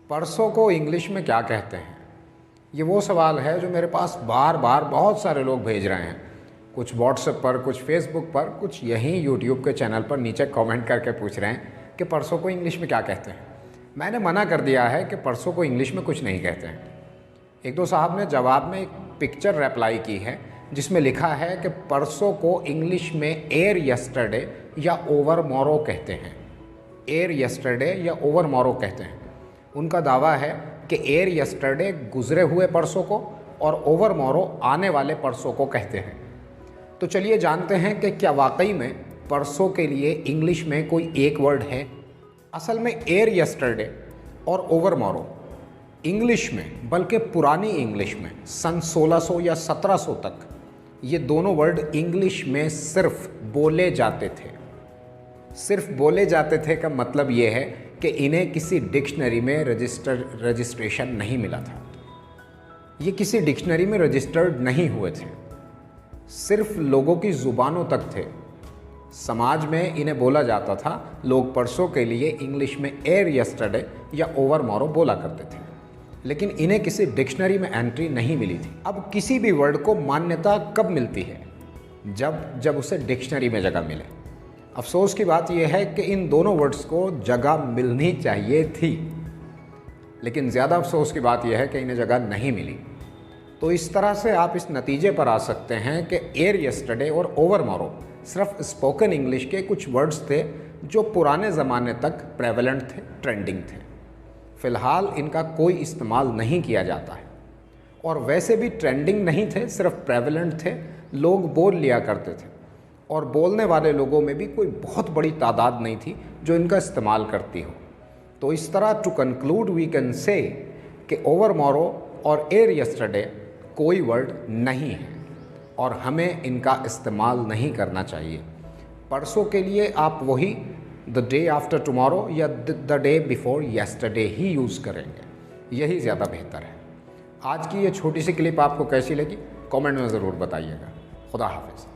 परसों को इंग्लिश में क्या कहते हैं? ये वो सवाल है जो मेरे पास बार बार बहुत सारे लोग भेज रहे हैं, कुछ व्हाट्सएप पर, कुछ फेसबुक पर, कुछ यहीं यूट्यूब के चैनल पर नीचे कमेंट करके पूछ रहे हैं कि परसों को इंग्लिश में क्या कहते हैं। मैंने मना कर दिया है कि परसों को इंग्लिश में कुछ नहीं कहते हैं। एक दो साहब ने जवाब में एक पिक्चर रिप्लाई की है जिसमें लिखा है कि परसों को इंग्लिश में एयर यस्टरडे या ओवर मॉरो कहते हैं। एयर यस्टरडे या ओवर मॉरो कहते हैं। उनका दावा है कि एयर यस्टरडे गुजरे हुए परसों को और ओवर मॉरो आने वाले परसों को कहते हैं। तो चलिए जानते हैं कि क्या वाकई में परसों के लिए इंग्लिश में कोई एक वर्ड है। असल में एयर यस्टरडे और ओवर मॉरो इंग्लिश में, बल्कि पुरानी इंग्लिश में सन 1600 या 1700 तक ये दोनों वर्ड इंग्लिश में सिर्फ बोले जाते थे। सिर्फ बोले जाते थे का मतलब ये है कि इन्हें किसी डिक्शनरी में रजिस्ट्रेशन नहीं मिला था। ये किसी डिक्शनरी में रजिस्टर्ड नहीं हुए थे, सिर्फ लोगों की ज़ुबानों तक थे। समाज में इन्हें बोला जाता था। लोग परसों के लिए इंग्लिश में एयर यस्टरडे या ओवर मॉरो बोला करते थे, लेकिन इन्हें किसी डिक्शनरी में एंट्री नहीं मिली थी। अब किसी भी वर्ड को मान्यता कब मिलती है? जब उसे डिक्शनरी में जगह मिले। अफसोस की बात यह है कि इन दोनों वर्ड्स को जगह मिलनी चाहिए थी, लेकिन ज़्यादा अफसोस की बात यह है कि इन्हें जगह नहीं मिली। तो इस तरह से आप इस नतीजे पर आ सकते हैं कि एयर यस्टरडे और ओवर मॉरो सिर्फ स्पोकन इंग्लिश के कुछ वर्ड्स थे जो पुराने ज़माने तक प्रेवलेंट थे, ट्रेंडिंग थे। फ़िलहाल इनका कोई इस्तेमाल नहीं किया जाता है, और वैसे भी ट्रेंडिंग नहीं थे, सिर्फ प्रेवलेंट थे। लोग बोल लिया करते थे, और बोलने वाले लोगों में भी कोई बहुत बड़ी तादाद नहीं थी जो इनका इस्तेमाल करती हो। तो इस तरह to conclude we can say कि ओवर मॉरो और एयर यस्टरडे कोई वर्ड नहीं है और हमें इनका इस्तेमाल नहीं करना चाहिए। परसों के लिए आप वही द डे आफ्टर टुमारो या the day before yesterday he use करेंगे, यही ज़्यादा बेहतर है। आज की ये छोटी सी क्लिप आपको कैसी लगी कमेंट में ज़रूर बताइएगा। खुदा हाफिज़।